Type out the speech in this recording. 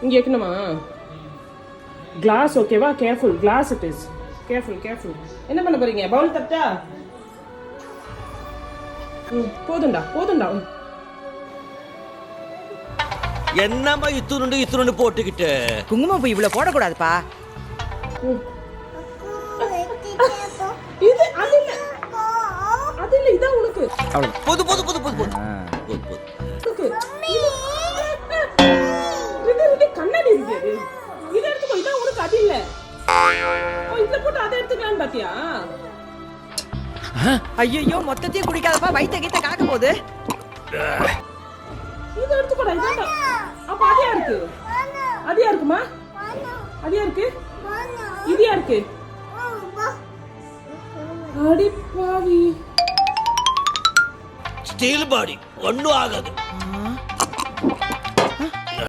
இங்கே வைக்கணுமா? கிளாஸ் ஓகேவா? Careful, glass it is. Careful careful. என்ன பண்ண போறீங்க? பவுல் தட்டா? போதுண்டா போதுண்டா. என்னம்மா இத்துணுண்டு போட்டுக்கிட்டு? குங்குமம் பூ இவ்வளவு போடக்கூடாதுப்பா. இது அது இல்ல, அது இல்ல, இதான் உனக்கு. போது போது போது போது போது போது. இது கண்ணாடி இருக்கு. இதை எடுத்துக்கோ, இதான் உனக்கு. அது இல்ல. இதுல போட்டு அதை எடுத்துக்கலான்னு பாத்தியா? ஐயோ மொத்தத்தையும் குடிக்காதப்பா, வயித்த கீத்த காக்க போகுது. இதை எடுத்துக்கோடா. இதான் அப்ப அதியா இருக்கு. அதியா இருக்குமா? அதியா இருக்கு. இதியா இருக்கு. அடி பாவி. ஸ்டீல் பாடி ஒண்ணும் ஆகாது.